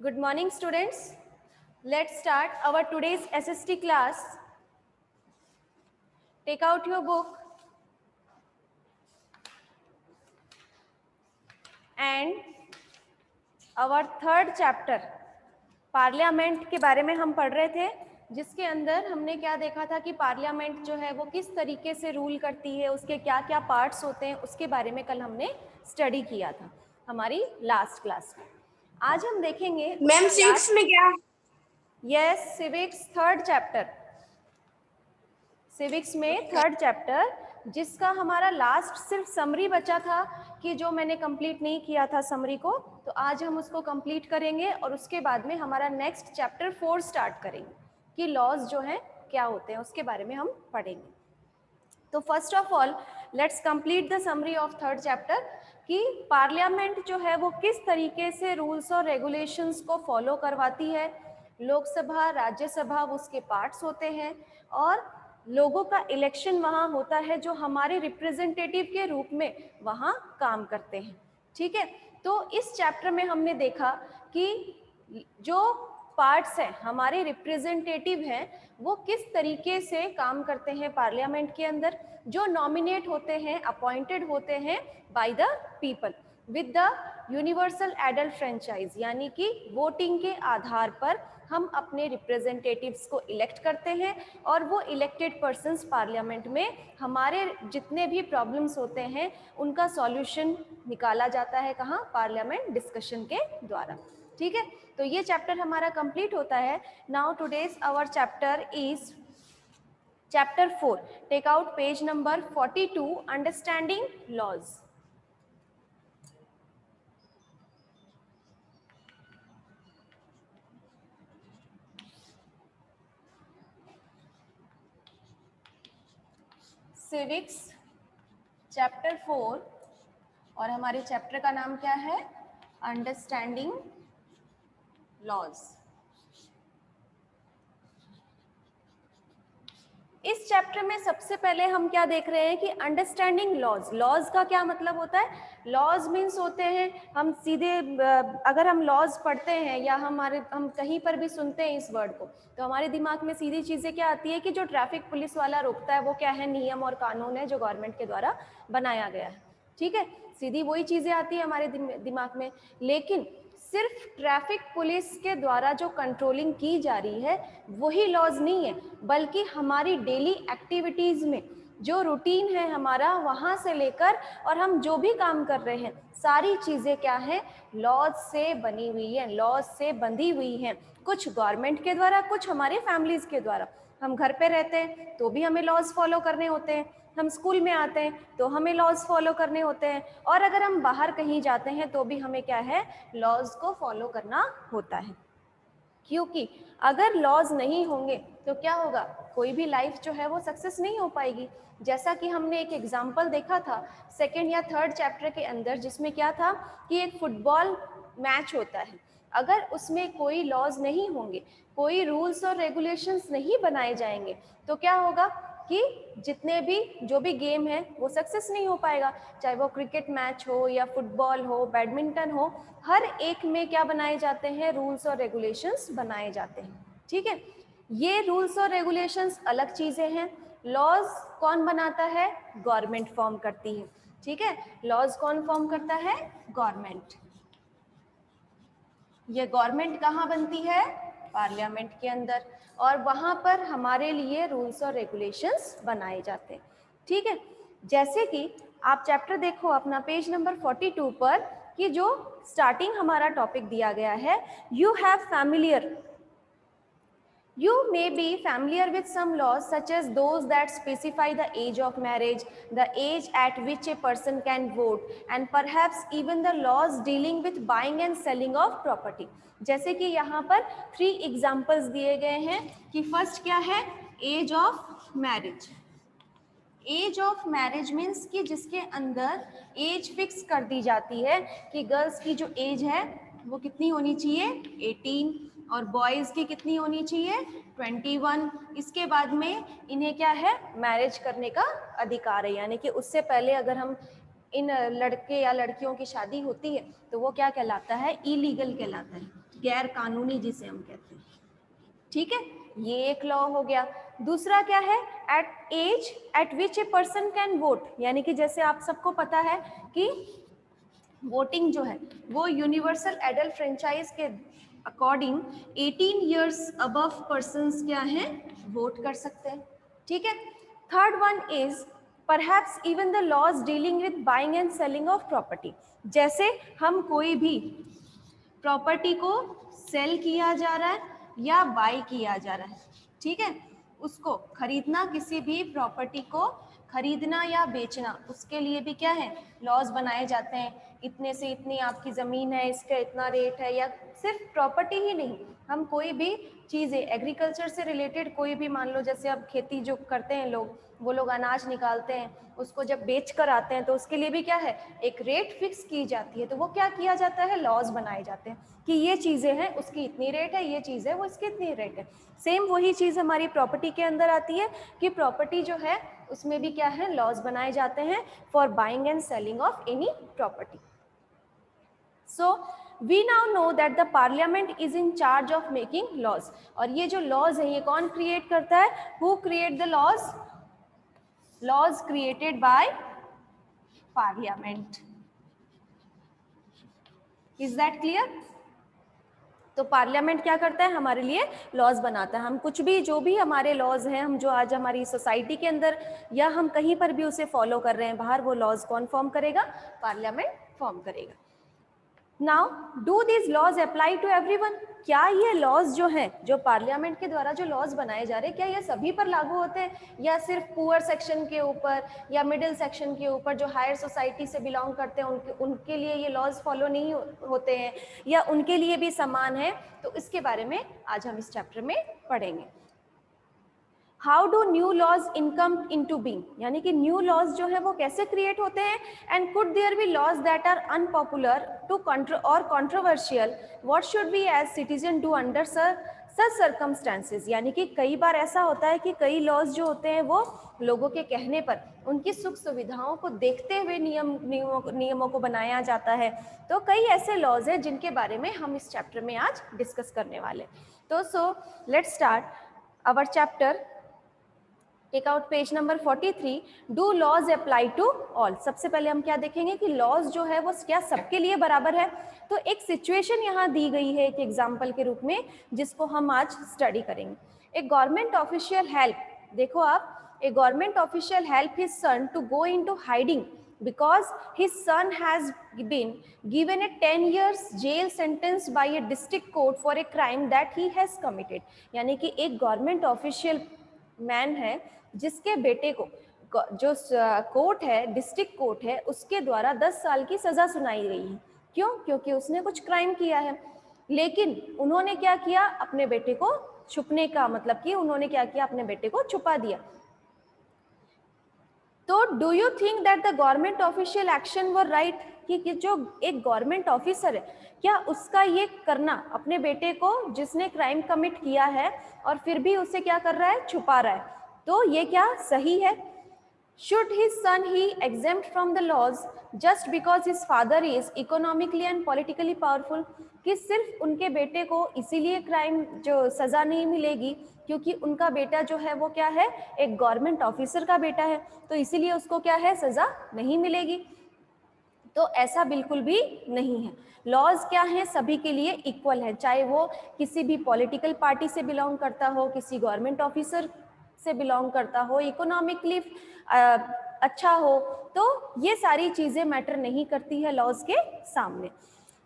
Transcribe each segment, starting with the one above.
Good morning, students. Let's start our today's SST class. Take out your book and our third chapter parliament के बारे में हम पढ़ रहे थे, जिसके अंदर हमने क्या देखा था कि पार्लियामेंट जो है वो किस तरीके से रूल करती है, उसके क्या क्या पार्ट्स होते हैं, उसके बारे में कल हमने स्टडी किया था हमारी लास्ट क्लास में। आज हम देखेंगे मैम सिविक्स में क्या? Yes, civics third chapter, civics में थर्ड चैप्टर, जिसका हमारा लास्ट सिर्फ समरी बचा था कि जो मैंने कंप्लीट नहीं किया था समरी को, तो आज हम उसको कंप्लीट करेंगे और उसके बाद में हमारा नेक्स्ट चैप्टर 4 स्टार्ट करेंगे कि लॉज जो हैं क्या होते हैं उसके बारे में हम पढ़ेंगे। तो first of all let's complete the summary of third chapter कि पार्लियामेंट जो है वो किस तरीके से रूल्स और रेगुलेशंस को फॉलो करवाती है। लोकसभा, राज्यसभा उसके पार्ट्स होते हैं और लोगों का इलेक्शन वहाँ होता है जो हमारे रिप्रेजेंटेटिव के रूप में वहाँ काम करते हैं। ठीक है, तो इस चैप्टर में हमने देखा कि जो पार्ट्स हैं हमारे रिप्रेजेंटेटिव हैं वो किस तरीके से काम करते हैं पार्लियामेंट के अंदर, जो नॉमिनेट होते हैं, अपॉइंटेड होते हैं by the people with the universal adult franchise, यानी कि वोटिंग के आधार पर हम अपने रिप्रेजेंटेटिव्स को इलेक्ट करते हैं और वो इलेक्टेड पर्सन्स पार्लियामेंट में हमारे जितने भी प्रॉब्लम्स होते हैं उनका सॉल्यूशन निकाला जाता है, कहाँ? पार्लियामेंट डिस्कशन के द्वारा। ठीक है, तो ये चैप्टर हमारा कंप्लीट होता है। Now today's our chapter is chapter 4। Take out page number 42, understanding laws. Civics chapter 4 और हमारे चैप्टर का नाम क्या है? Understanding laws. इस चैप्टर में सबसे पहले हम क्या देख रहे हैं कि अंडरस्टैंडिंग लॉज। लॉज का क्या मतलब होता है? लॉज मीन्स होते हैं, हम सीधे अगर हम लॉज पढ़ते हैं या हम कहीं पर भी सुनते हैं इस वर्ड को, तो हमारे दिमाग में सीधी चीज़ें क्या आती है कि जो ट्रैफिक पुलिस वाला रोकता है वो क्या है? नियम और कानून है जो गवर्नमेंट के द्वारा बनाया गया है। ठीक है, सीधी वही चीज़ें आती है हमारे दिमाग में। लेकिन सिर्फ ट्रैफिक पुलिस के द्वारा जो कंट्रोलिंग की जा रही है वही लॉज नहीं है, बल्कि हमारी डेली एक्टिविटीज़ में जो रूटीन है हमारा, वहाँ से लेकर और हम जो भी काम कर रहे हैं सारी चीज़ें क्या हैं? लॉज से बनी हुई हैं, लॉज से बंधी हुई हैं। कुछ गवर्नमेंट के द्वारा, कुछ हमारे फैमिलीज़ के द्वारा। हम घर पे रहते हैं तो भी हमें लॉज फॉलो करने होते हैं, हम स्कूल में आते हैं तो हमें लॉज फॉलो करने होते हैं, और अगर हम बाहर कहीं जाते हैं तो भी हमें क्या है? लॉज को फॉलो करना होता है। क्योंकि अगर लॉज नहीं होंगे तो क्या होगा? कोई भी लाइफ जो है वो सक्सेस नहीं हो पाएगी। जैसा कि हमने एक एग्जाम्पल देखा था सेकेंड या थर्ड चैप्टर के अंदर, जिसमें क्या था कि एक फुटबॉल मैच होता है, अगर उसमें कोई लॉज नहीं होंगे, कोई रूल्स और रेगुलेशंस नहीं बनाए जाएंगे, तो क्या होगा कि जितने भी जो भी गेम है वो सक्सेस नहीं हो पाएगा। चाहे वो क्रिकेट मैच हो या फुटबॉल हो, बैडमिंटन हो, हर एक में क्या बनाए जाते हैं? रूल्स और रेगुलेशंस बनाए जाते हैं। ठीक है, ये रूल्स और रेगुलेशंस अलग चीज़ें हैं। लॉज कौन बनाता है? गवर्नमेंट फॉर्म करती है। ठीक है, लॉज कौन फॉर्म करता है? गवर्नमेंट। ये गवर्नमेंट कहाँ बनती है? पार्लियामेंट के अंदर, और वहाँ पर हमारे लिए रूल्स और रेगुलेशंस बनाए जाते हैं। ठीक है, जैसे कि आप चैप्टर देखो अपना पेज नंबर 42 पर, कि जो स्टार्टिंग हमारा टॉपिक दिया गया है, you have familiar. You may be familiar with some laws such as those that specify the age of marriage, the age at which a person can vote, and perhaps even the laws dealing with buying and selling of property. जैसे कि यहाँ पर 3 examples दिए गए हैं कि first क्या है? Age of marriage. Age of marriage means कि जिसके अंदर एज फिक्स कर दी जाती है कि गर्ल्स की जो एज है वो कितनी होनी चाहिए? 18, और बॉयज़ की कितनी होनी चाहिए? 21। इसके बाद में इन्हें क्या है? मैरिज करने का अधिकार है, यानी कि उससे पहले अगर हम इन लड़के या लड़कियों की शादी होती है तो वो क्या कहलाता है? इलीगल कहलाता है। गैर कानूनी जिसे हम कहते हैं, ठीक है, ये एक लॉ हो गया। दूसरा क्या है, at age at which a person can vote, यानी कि जैसे आप सबको पता है कि वोटिंग जो है वो यूनिवर्सल एडल्ट फ्रेंचाइज के अकॉर्डिंग 18 इयर्स अबव पर्सन्स क्या हैं, वोट कर सकते हैं, ठीक है। Third one is perhaps even the laws dealing with buying and selling of property, जैसे हम कोई भी प्रॉपर्टी को सेल किया जा रहा है या बाय किया जा रहा है, ठीक है, उसको खरीदना, किसी भी प्रॉपर्टी को खरीदना या बेचना, उसके लिए भी क्या है, लॉज बनाए जाते हैं। इतने से इतनी आपकी ज़मीन है, इसका इतना रेट है, या सिर्फ प्रॉपर्टी ही नहीं, हम कोई भी चीज़ें एग्रीकल्चर से रिलेटेड कोई भी, मान लो जैसे अब खेती जो करते हैं लोग, वो लोग अनाज निकालते हैं, उसको जब बेच कर आते हैं तो उसके लिए भी क्या है, एक रेट फिक्स की जाती है, तो वो क्या किया जाता है, लॉज बनाए जाते हैं कि ये चीज़ें हैं उसकी इतनी रेट है, ये चीज़ है वो इसकी इतनी रेट है। सेम वही चीज़ हमारी प्रॉपर्टी के अंदर आती है कि प्रॉपर्टी जो है उसमें भी क्या है, लॉज बनाए जाते हैं for buying and selling of any property. So we now know that the parliament is in charge of making laws, और ये जो लॉज है ये कौन क्रिएट करता है, who create the laws, laws created by parliament. Is that clear? तो parliament क्या करता है, हमारे लिए लॉज बनाता है। हम कुछ भी, जो भी हमारे लॉज हैं, हम जो आज हमारी सोसाइटी के अंदर या हम कहीं पर भी उसे फॉलो कर रहे हैं बाहर, वो लॉज कौन फॉर्म करेगा, पार्लियामेंट फॉर्म करेगा। Now do this laws apply to everyone, क्या ये लॉज जो हैं, जो पार्लियामेंट के द्वारा जो लॉज बनाए जा रहे हैं, क्या ये सभी पर लागू होते हैं, या सिर्फ पुअर सेक्शन के ऊपर या मिडिल सेक्शन के ऊपर, जो हायर सोसाइटी से बिलोंग करते हैं उनके लिए ये लॉज फॉलो नहीं होते हैं, या उनके लिए भी समान है? तो इसके बारे में आज हम इस चैप्टर में पढ़ेंगे। How do new laws income into being, यानी कि न्यू लॉज जो है वो कैसे क्रिएट होते हैं, and could there be laws that are unpopular to और controversial, what should we as citizen do under such circumstances, यानी कि कई बार ऐसा होता है कि कई लॉज जो होते हैं वो लोगों के कहने पर, उनकी सुख सुविधाओं को देखते हुए नियमों को बनाया जाता है। तो कई ऐसे लॉज हैं जिनके बारे में हम इस चैप्टर में आज डिस्कस करने वाले। तो so let's start our chapter. Take out page number 43। Do laws apply to all, सबसे पहले हम क्या देखेंगे कि लॉज जो है वो क्या सबके लिए बराबर है। तो एक सिचुएशन यहाँ दी गई है एक एग्जाम्पल के रूप में, जिसको हम आज स्टडी करेंगे। ए गवर्नमेंट ऑफिशियल हेल्प, देखो आप, a government official help his son to go into hiding because his son has been given a 10 years jail sentence by a district court for a crime that he has committed, यानी कि एक government official man है जिसके बेटे को जो court है, district court है, उसके द्वारा 10 साल की सजा सुनाई गई है। क्यों? क्योंकि उसने कुछ क्राइम किया है। लेकिन उन्होंने क्या किया, अपने बेटे को छुपने का मतलब कि उन्होंने क्या किया, अपने बेटे को छुपा दिया। तो do you think that the government official action were right, कि जो एक गवर्नमेंट ऑफिसर है, क्या उसका ये करना, अपने बेटे को जिसने क्राइम कमिट किया है और फिर भी उसे क्या कर रहा है, छुपा रहा है, तो ये क्या सही है? Should his son he exempt from the laws just because his father is economically and politically powerful, कि सिर्फ उनके बेटे को इसीलिए क्राइम जो सजा नहीं मिलेगी क्योंकि उनका बेटा जो है वो क्या है, एक गवर्नमेंट ऑफिसर का बेटा है, तो इसीलिए उसको क्या है, सजा नहीं मिलेगी? तो ऐसा बिल्कुल भी नहीं है। लॉज क्या है, सभी के लिए इक्वल है, चाहे वो किसी भी पॉलिटिकल पार्टी से बिलोंग करता हो, किसी गवर्नमेंट ऑफिसर से बिलोंग करता हो, इकोनॉमिकली अच्छा हो, तो ये सारी चीजें मैटर नहीं करती है लॉज के सामने।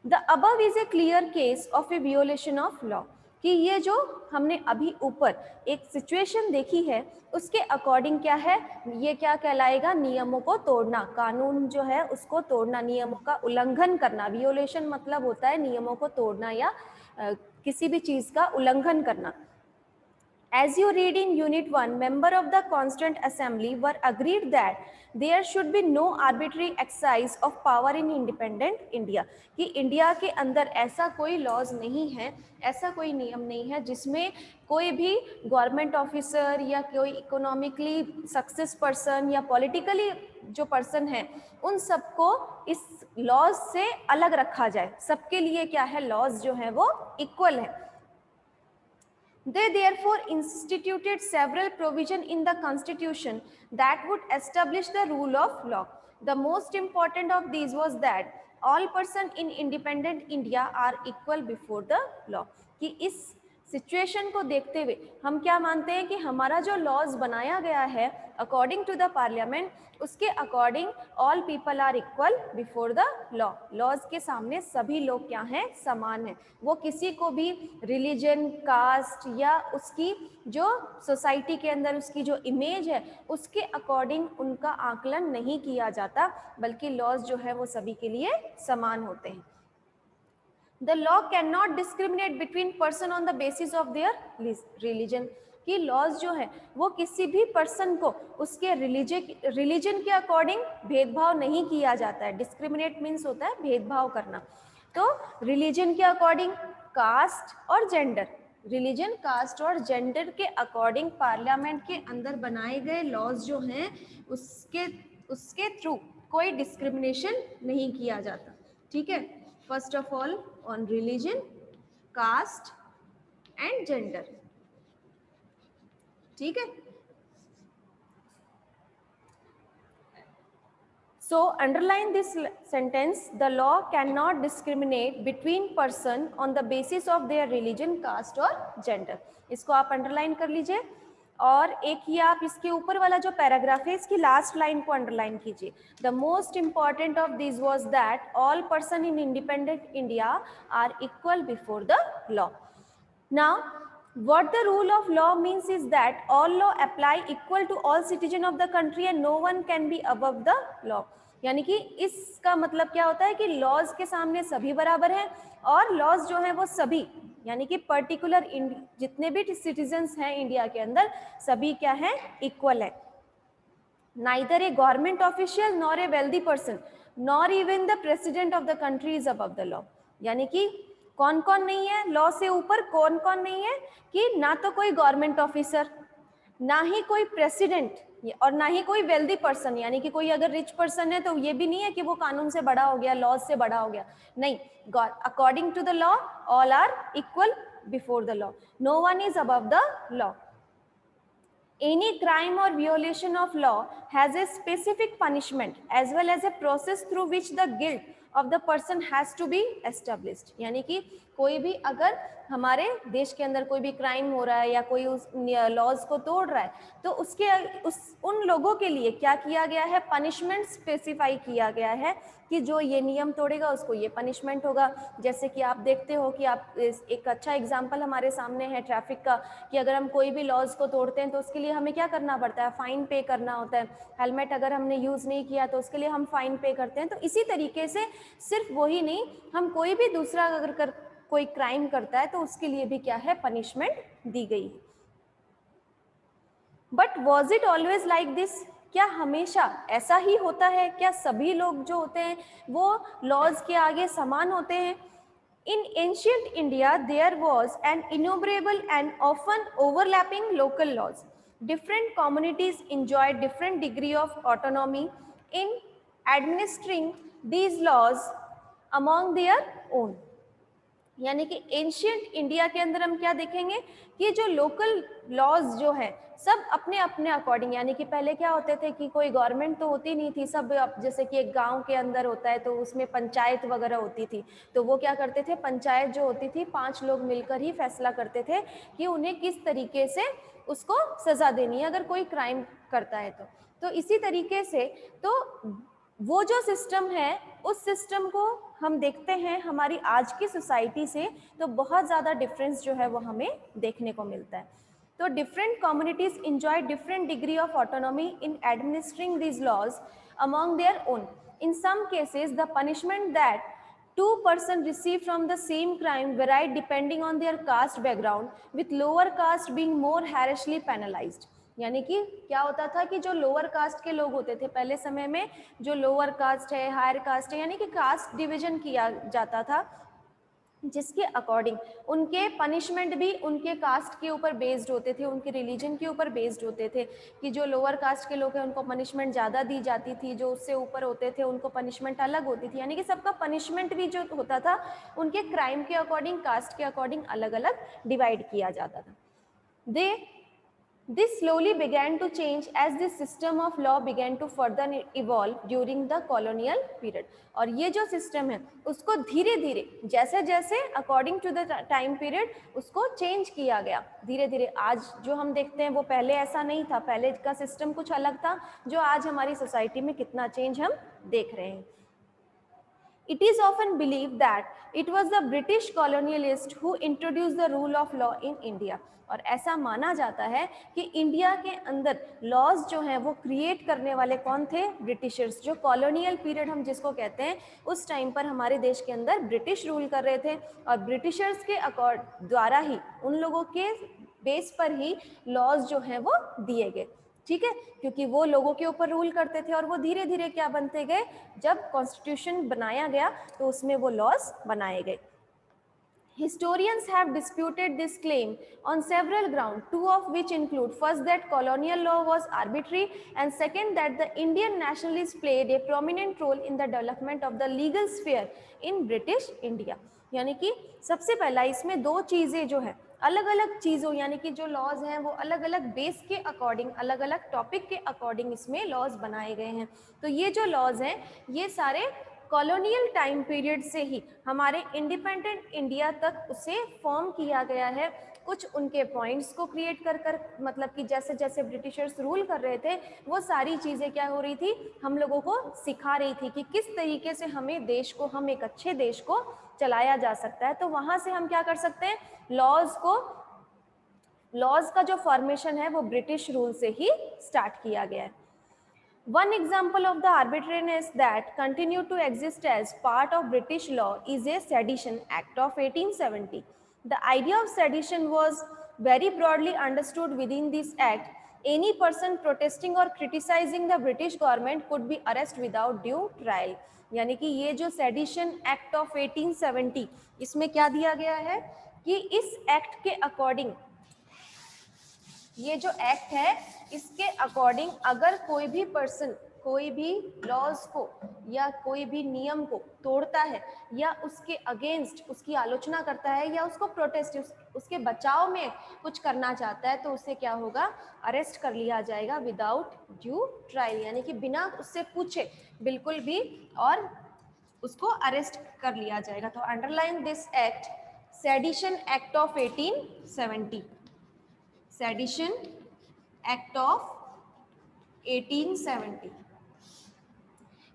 The above is a clear case of a violation of law, कि ये जो हमने अभी ऊपर एक सिचुएशन देखी है उसके अकॉर्डिंग क्या है, ये क्या कहलाएगा, नियमों को तोड़ना, कानून जो है उसको तोड़ना, नियमों का उल्लंघन करना। वियोलेशन मतलब होता है नियमों को तोड़ना या किसी भी चीज का उल्लंघन करना। As you read in Unit 1, members of the Constituent Assembly were agreed that there should be no arbitrary exercise of power in independent India, कि इंडिया के अंदर ऐसा कोई लॉज नहीं है, ऐसा कोई नियम नहीं है जिसमें कोई भी गवर्नमेंट ऑफिसर या कोई इकोनॉमिकली सक्सेस पर्सन या पॉलिटिकली जो पर्सन है उन सबको इस लॉज से अलग रखा जाए, सबके लिए क्या है, लॉज जो है वो इक्वल है। They therefore instituted several provisions in the constitution that would establish the rule of law. The most important of these was that all persons in independent India are equal before the law. कि इस situation को देखते हुए हम क्या मानते हैं कि हमारा जो लॉज बनाया गया है अकॉर्डिंग टू द पार्लियामेंट, उसके according all people are equal before the law. Laws के सामने सभी लोग क्या हैं, समान हैं। वो किसी को भी रिलीजन, कास्ट या उसकी जो सोसाइटी के अंदर उसकी जो इमेज है उसके अकॉर्डिंग उनका आकलन नहीं किया जाता, बल्कि लॉज जो है वो सभी के लिए समान होते हैं। The law cannot discriminate between person on the basis of their religion. कि लॉज जो है वो किसी भी पर्सन को उसके रिलीजन के अकॉर्डिंग भेदभाव नहीं किया जाता है। डिस्क्रिमिनेट मीन्स होता है भेदभाव करना। तो रिलीजन के अकॉर्डिंग, कास्ट और जेंडर, रिलीजन, कास्ट और जेंडर के अकॉर्डिंग पार्लियामेंट के अंदर बनाए गए लॉज जो हैं उसके थ्रू कोई डिस्क्रिमिनेशन नहीं किया जाता। ठीक है, first of all on religion, caste and gender. ठीक है, so underline this sentence, the law cannot discriminate between person on the basis of their religion, caste और gender. इसको आप अंडरलाइन कर लीजिए। और एक ही आप इसके ऊपर वाला जो पैराग्राफ है इसकी लास्ट लाइन को अंडरलाइन कीजिए। The most important of this was that all person in independent India are equal before the law. Now what the rule of law means is that all law apply equal to all citizen of the country and no one can be above the law. यानी कि इसका मतलब क्या होता है कि laws के सामने सभी बराबर हैं और लॉज जो है वो सभी यानी कि पर्टिकुलर जितने भी सिटीजन्स हैं इंडिया के अंदर सभी क्या है, इक्वल है। Neither A government official nor a wealthy person nor even the president of the country is above the law. यानी कि कौन कौन नहीं है लॉ से ऊपर, कौन कौन नहीं है कि ना तो कोई गवर्नमेंट ऑफिसर, ना ही कोई प्रेसिडेंट और ना ही कोई वेल्दी पर्सन। यानी कि कोई अगर रिच पर्सन है तो ये भी नहीं है कि वो कानून से बड़ा हो गया, लॉज से बड़ा हो गया, नहीं। According to the law all are equal before the law, no one is above the law. Any crime or violation of law has a specific punishment as well as a process through which the guilt of the person has to be established. यानी कि कोई भी अगर हमारे देश के अंदर कोई भी क्राइम हो रहा है या कोई उस लॉज को तोड़ रहा है तो उन लोगों के लिए क्या किया गया है, पनिशमेंट स्पेसिफाई किया गया है कि जो ये नियम तोड़ेगा उसको ये पनिशमेंट होगा। जैसे कि आप देखते हो कि आप एक अच्छा एग्जांपल हमारे सामने है ट्रैफिक का, कि अगर हम कोई भी लॉज को तोड़ते हैं तो उसके लिए हमें क्या करना पड़ता है, फाइन पे करना होता है। हेलमेट अगर हमने यूज़ नहीं किया तो उसके लिए हम फाइन पे करते हैं। तो इसी तरीके से सिर्फ वही नहीं, हम कोई भी दूसरा अगर कोई क्राइम करता है तो उसके लिए भी क्या है, पनिशमेंट दी गई है। But was it always like this? क्या हमेशा ऐसा ही होता है? क्या सभी लोग जो होते हैं वो लॉज के आगे समान होते हैं? In ancient India, there was an innumerable and often overlapping local laws. Different communities enjoyed different degree of autonomy in administering these laws among their own. यानी कि एंशियंट इंडिया के अंदर हम क्या देखेंगे कि जो लोकल लॉज जो है सब अपने अपने अकॉर्डिंग, यानी कि पहले क्या होते थे कि कोई गवर्नमेंट तो होती नहीं थी, सब जैसे कि एक गांव के अंदर होता है तो उसमें पंचायत वगैरह होती थी, तो वो क्या करते थे, पंचायत जो होती थी 5 लोग मिलकर ही फैसला करते थे कि उन्हें किस तरीके से उसको सजा देनी है अगर कोई क्राइम करता है तो इसी तरीके से तो वो जो सिस्टम है उस सिस्टम को हम देखते हैं हमारी आज की सोसाइटी से तो बहुत ज़्यादा डिफरेंस जो है वो हमें देखने को मिलता है। तो different communities enjoy different degree of autonomy in administering these laws among their own. In some cases the punishment that two person receive from the same crime varied depending on their caste background, with lower caste being more harshly penalized. यानी कि क्या होता था कि जो lower caste के लोग होते थे पहले समय में, जो लोअर कास्ट है, हायर कास्ट है, यानी कि कास्ट डिवीजन किया जाता था जिसके अकॉर्डिंग उनके पनिशमेंट भी उनके कास्ट के ऊपर बेस्ड होते थे, उनके रिलीजन के ऊपर बेस्ड होते थे, कि जो लोअर कास्ट के लोग हैं उनको पनिशमेंट ज़्यादा दी जाती थी, जो उससे ऊपर होते थे उनको पनिशमेंट अलग होती थी, यानी कि सबका पनिशमेंट भी जो होता था उनके क्राइम के अकॉर्डिंग, कास्ट के अकॉर्डिंग अलग अलग डिवाइड किया जाता था। This slowly began to change as the system of law began to further evolve during the colonial period. और ये जो सिस्टम है उसको धीरे धीरे जैसे जैसे according to the time period उसको चेंज किया गया धीरे धीरे। आज जो हम देखते हैं वो पहले ऐसा नहीं था, पहले का सिस्टम कुछ अलग था, जो आज हमारी सोसाइटी में कितना चेंज हम देख रहे हैं। It is often believed that it was the British colonialists who introduced the rule of law in India. और ऐसा माना जाता है कि इंडिया के अंदर लॉज जो हैं वो क्रिएट करने वाले कौन थे? ब्रिटिशर्स। जो कॉलोनियल पीरियड हम जिसको कहते हैं, उस टाइम पर हमारे देश के अंदर ब्रिटिश रूल कर रहे थे और ब्रिटिशर्स के द्वारा ही, उन लोगों के बेस पर ही लॉज जो हैं वो दिए गए। ठीक है, क्योंकि वो लोगों के ऊपर रूल करते थे और वो धीरे धीरे क्या बनते गए, जब कॉन्स्टिट्यूशन बनाया गया तो उसमें वो लॉज बनाए गए। Historians have disputed this claim on several grounds, two of which include first that colonial law was arbitrary and second that the Indian nationalists played a prominent role in the development of the legal sphere in British India। यानी कि सबसे पहला इसमें दो चीजें जो है अलग अलग चीजों, यानी कि जो लॉज हैं वो अलग अलग बेस के अकॉर्डिंग, अलग अलग टॉपिक के अकॉर्डिंग इसमें लॉज बनाए गए हैं। तो ये जो लॉज हैं ये सारे कॉलोनियल टाइम पीरियड से ही हमारे इंडिपेंडेंट इंडिया तक उसे फॉर्म किया गया है। कुछ उनके पॉइंट्स को क्रिएट कर मतलब कि जैसे जैसे ब्रिटिशर्स रूल कर रहे थे वो सारी चीज़ें क्या हो रही थी, हम लोगों को सिखा रही थी कि किस तरीके से हमें देश को, हम एक अच्छे देश को चलाया जा सकता है। तो वहाँ से हम क्या कर सकते हैं, लॉज का जो फॉर्मेशन है वो ब्रिटिश रूल से ही स्टार्ट किया गया है। One example of the arbitrariness that continued to exist as part of British law is a Sedition Act of 1870. The idea of sedition was very broadly understood within this act. Any person protesting or criticizing the British government could be arrested without due trial. यानी कि ये जो sedition act of 1870, इसमें क्या दिया गया है कि इस एक्ट के अकॉर्डिंग, ये जो एक्ट है इसके अकॉर्डिंग अगर कोई भी पर्सन कोई भी लॉज को या कोई भी नियम को तोड़ता है या उसके अगेंस्ट उसकी आलोचना करता है या उसको प्रोटेस्ट, उसके बचाव में कुछ करना चाहता है, तो उससे क्या होगा, अरेस्ट कर लिया जाएगा विदाउट ड्यू ट्रायल, यानी कि बिना उससे पूछे बिल्कुल भी, और उसको अरेस्ट कर लिया जाएगा। तो underline this act, sedition act of 1870, sedition act of 1870,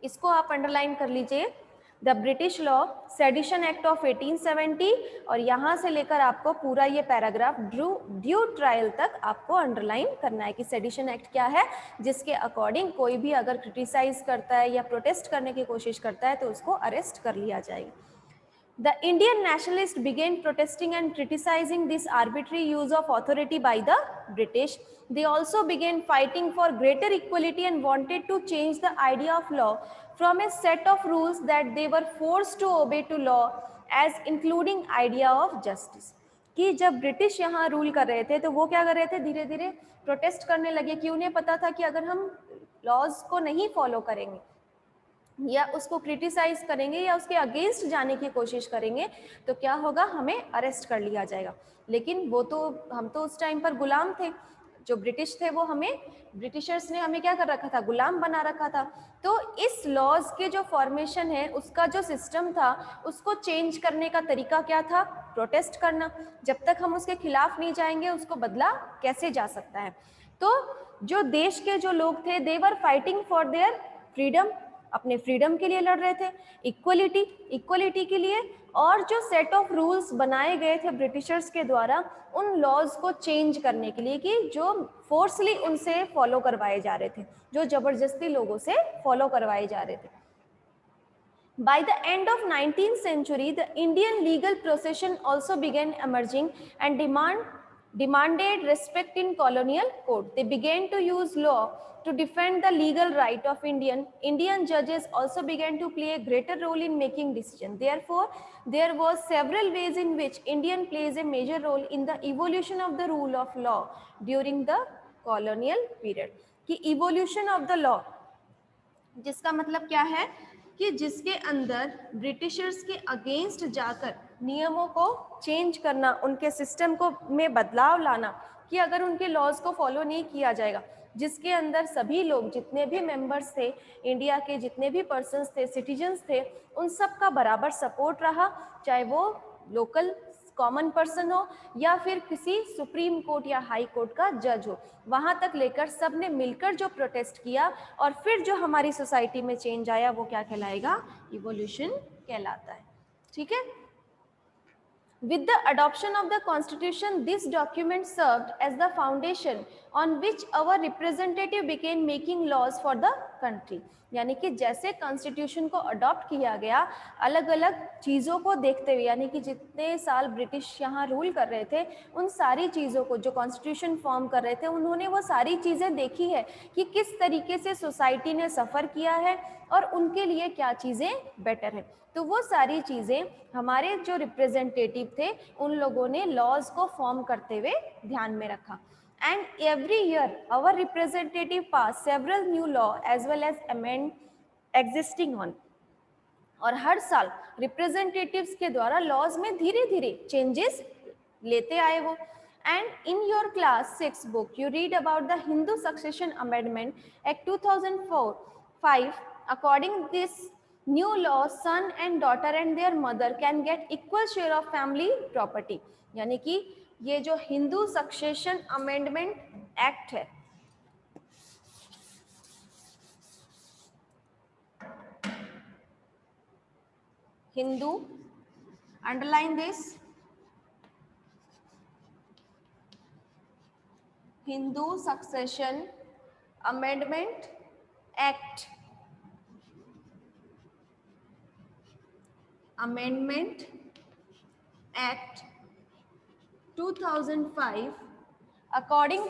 इसको आप अंडरलाइन कर लीजिए। The British law, sedition act of 1870, और यहाँ से लेकर आपको पूरा ये पैराग्राफ ड्यू ट्रायल तक आपको अंडरलाइन करना है कि सेडिशन एक्ट क्या है, जिसके अकॉर्डिंग कोई भी अगर क्रिटिसाइज करता है या प्रोटेस्ट करने की कोशिश करता है तो उसको अरेस्ट कर लिया जाएगा। The Indian nationalists began protesting and criticizing this arbitrary use of authority by the British. They also began fighting for greater equality and wanted to change the idea of law from a set of rules that they were forced to obey to law as including idea of justice. कि जब British यहाँ rule कर रहे थे तो वो क्या कर रहे थे, धीरे धीरे प्रोटेस्ट करने लगे कि उन्हें पता था कि अगर हम लॉज को नहीं फॉलो करेंगे या उसको क्रिटिसाइज करेंगे या उसके अगेंस्ट जाने की कोशिश करेंगे तो क्या होगा, हमें अरेस्ट कर लिया जाएगा। लेकिन वो तो, हम तो उस टाइम पर गुलाम थे, जो ब्रिटिश थे वो हमें, ब्रिटिशर्स ने हमें क्या कर रखा था, गुलाम बना रखा था। तो इस लॉज के जो फॉर्मेशन है, उसका जो सिस्टम था, उसको चेंज करने का तरीका क्या था, प्रोटेस्ट करना। जब तक हम उसके खिलाफ नहीं जाएंगे उसको बदला कैसे जा सकता है। तो जो देश के जो लोग थे, they were fighting for their freedom, अपने फ्रीडम के लिए लड़ रहे थे, इक्वलिटी के लिए, और जो सेट ऑफ रूल्स बनाए गए थे ब्रिटिशर्स के द्वारा उन लॉज को चेंज करने के लिए कि जो फोर्सली उनसे फॉलो करवाए जा रहे थे, जो जबरदस्ती लोगों से फॉलो करवाए जा रहे थे। By the end of 19th century, the Indian legal profession also began emerging and demanded respect in colonial court. They began to use law to defend the legal right of Indian judges also began to play a greater role in making decisions. Therefore, there was several ways in which Indian plays a major role in the evolution of the rule of law during the colonial period. कि evolution of the law, जिसका मतलब क्या है कि जिसके अंदर Britishers के against जाकर नियमों को चेंज करना, उनके सिस्टम को में बदलाव लाना, कि अगर उनके लॉज को फॉलो नहीं किया जाएगा, जिसके अंदर सभी लोग जितने भी मेंबर्स थे, इंडिया के जितने भी पर्सन्स थे, सिटीजन्स थे, उन सब का बराबर सपोर्ट रहा, चाहे वो लोकल कॉमन पर्सन हो या फिर किसी सुप्रीम कोर्ट या हाई कोर्ट का जज हो, वहां तक लेकर सब ने मिलकर जो प्रोटेस्ट किया और फिर जो हमारी सोसाइटी में चेंज आया वो क्या कहलाएगा, इवोल्यूशन कहलाता है। ठीक है। With the adoption of the constitution, this document served as the foundation on which our representative began making laws for the country. यानी कि जैसे कॉन्स्टिट्यूशन को अडॉप्ट किया गया, अलग अलग चीज़ों को देखते हुए, यानी कि जितने साल ब्रिटिश यहाँ रूल कर रहे थे, उन सारी चीज़ों को जो कॉन्स्टिट्यूशन फॉर्म कर रहे थे, उन्होंने वो सारी चीज़ें देखी है कि किस तरीके से सोसाइटी ने सफ़र किया है और उनके लिए क्या चीज़ें बेटर है। तो वो सारी चीज़ें हमारे जो रिप्रेजेंटेटिव थे उन लोगों ने लॉज को फॉर्म करते हुए ध्यान में रखा। And every year our representative pass several new law as well as amend existing one. और हर साल रिप्रेजेंटेटिव्स के द्वारा लॉज में धीरे धीरे चेंजेस लेते आए वो। And in your class 6 book, you read about the Hindu Succession Amendment Act 2004-5. According to this new law, son and daughter and their mother can get equal share of family property. यानी कि ये जो Hindu succession amendment act है, Hindu, underline this, Hindu succession amendment act, amendment act 2005। According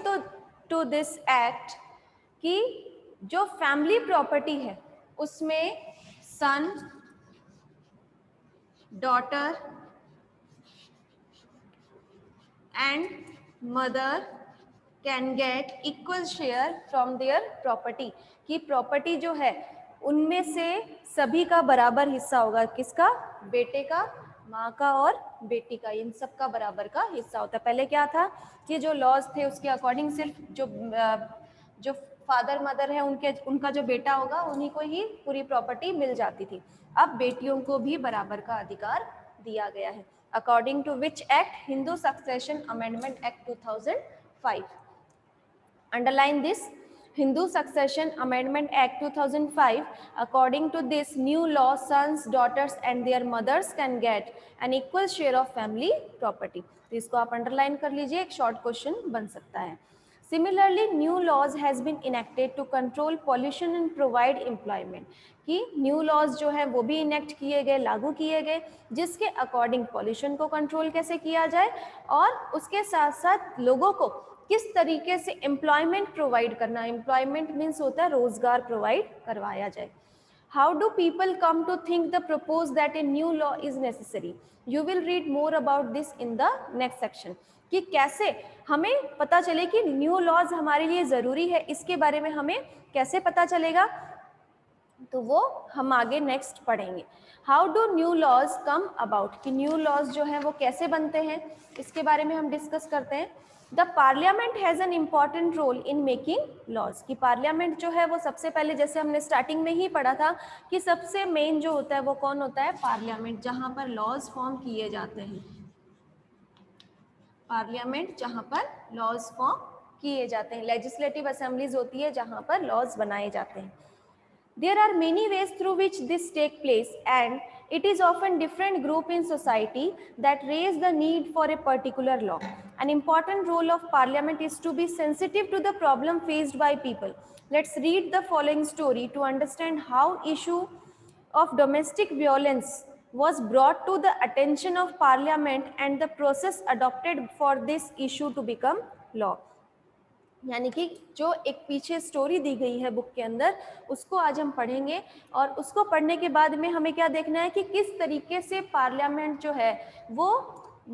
to this act कि जो family property है उसमें son, daughter and mother can get equal share from their property, कि प्रॉपर्टी जो है उनमें से सभी का बराबर हिस्सा होगा। किसका? बेटे का, माँ का और बेटी का, इन सब का बराबर का हिस्सा होता है। पहले क्या था कि जो लॉज थे उसके अकॉर्डिंग सिर्फ जो फादर मदर है उनका जो बेटा होगा उन्हीं को ही पूरी प्रॉपर्टी मिल जाती थी। अब बेटियों को भी बराबर का अधिकार दिया गया है। According to which act? Hindu succession amendment act 2005। Underline this, Hindu Succession Amendment Act 2005. According to this new law, sons, daughters and their mothers can get an equal share of family property. तो इसको आप underline कर लीजिए, एक short question बन सकता है। Similarly, new laws has been enacted to control pollution and provide employment. कि न्यू लॉज जो है वो भी इनेक्ट किए गए, लागू किए गए, जिसके अकॉर्डिंग पॉल्यूशन को कंट्रोल कैसे किया जाए और उसके साथ साथ लोगों को किस तरीके से एम्प्लॉयमेंट प्रोवाइड करना। एम्प्लॉयमेंट मीन्स होता है रोजगार प्रोवाइड करवाया जाए। How do people come to think the propose that a new law is necessary? You will read more about this in the next section, कि कैसे हमें पता चले कि न्यू लॉज हमारे लिए ज़रूरी है, इसके बारे में हमें कैसे पता चलेगा, तो वो हम आगे नेक्स्ट पढ़ेंगे। How do new laws come about, कि न्यू लॉज जो है वो कैसे बनते हैं, इसके बारे में हम डिस्कस करते हैं। The parliament has an important role in making laws, कि पार्लियामेंट जो है वो सबसे पहले, जैसे हमने स्टार्टिंग में ही पढ़ा था कि सबसे मेन जो होता है वो कौन होता है? पार्लियामेंट, जहाँ पर लॉज फॉर्म किए जाते हैं। पार्लियामेंट जहाँ पर लॉज फॉर्म किए जाते हैं, लेजिस्लेटिव असेंबलीज होती है जहाँ पर लॉज बनाए जाते हैं। There are many ways through which this take place, and it is often different group in society that raise the need for a particular law. An important role of parliament is to be sensitive to the problem faced by people. Let's read the following story to understand how issue of domestic violence was brought to the attention of parliament and the process adopted for this issue to become law. यानी कि जो एक पीछे story दी गई है book के अंदर, उसको आज हम पढ़ेंगे और उसको पढ़ने के बाद में हमें क्या देखना है कि किस तरीके से पार्लियामेंट जो है वो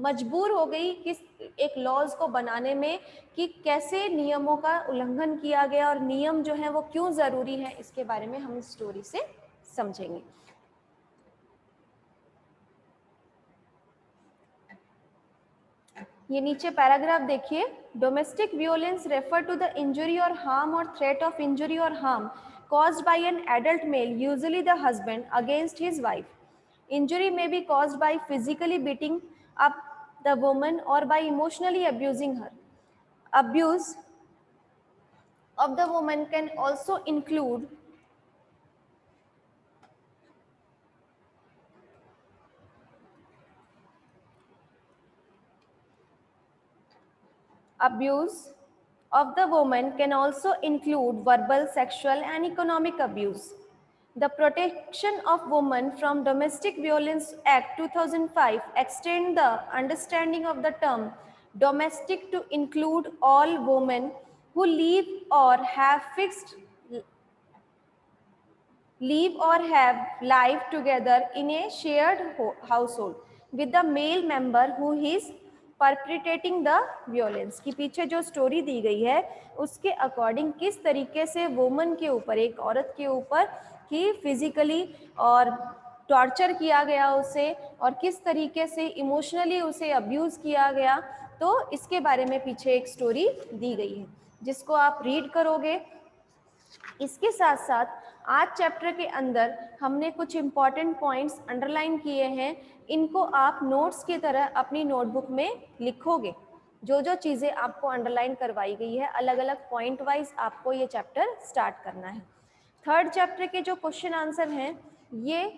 मजबूर हो गई किस एक लॉज को बनाने में, कि कैसे नियमों का उल्लंघन किया गया और नियम जो है वो क्यों ज़रूरी है, इसके बारे में हम इस स्टोरी से समझेंगे. ये नीचे पैराग्राफ देखिए. Domestic violence refer to the injury और हार्म और थ्रेट ऑफ इंजुरी और harm caused by an adult male, usually the husband, against his wife. Injury may be caused by physically beating up the woman or by emotionally abusing her. Abuse of the woman can also include abuse of the woman can also include verbal, sexual, and economic abuse. The Protection of Women from Domestic Violence Act 2005 extend the understanding of the term domestic to include all women who live or have lived together in a shared household with the male member who is perpetrating the violence. की पीछे जो story दी गई है उसके according किस तरीके से वुमन के ऊपर, एक औरत के ऊपर कि फिजिकली और टॉर्चर किया गया उसे और किस तरीके से इमोशनली उसे अब्यूज़ किया गया, तो इसके बारे में पीछे एक स्टोरी दी गई है जिसको आप रीड करोगे. इसके साथ साथ आज चैप्टर के अंदर हमने कुछ इम्पॉर्टेंट पॉइंट्स अंडरलाइन किए हैं, इनको आप नोट्स की तरह अपनी नोटबुक में लिखोगे. जो जो चीज़ें आपको अंडरलाइन करवाई गई है अलग अलग पॉइंट वाइज आपको ये चैप्टर स्टार्ट करना है. थर्ड चैप्टर के जो क्वेश्चन आंसर हैं ये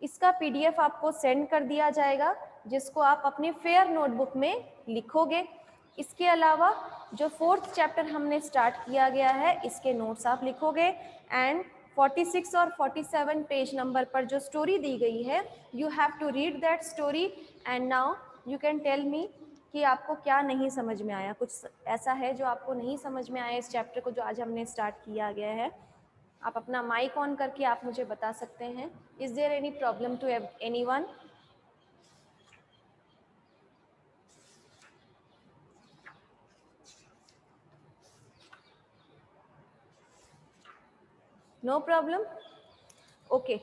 इसका पीडीएफ आपको सेंड कर दिया जाएगा जिसको आप अपनी फेयर नोटबुक में लिखोगे. इसके अलावा जो फोर्थ चैप्टर हमने स्टार्ट किया गया है इसके नोट्स आप लिखोगे एंड 46 और 47 पेज नंबर पर जो स्टोरी दी गई है you have to read that story and now you can tell me कि आपको क्या नहीं समझ में आया. कुछ ऐसा है जो आपको नहीं समझ में आया इस चैप्टर को जो आज हमने स्टार्ट किया गया है. आप अपना माइक ऑन करके आप मुझे बता सकते हैं. Is there any problem to anyone? No problem? Okay.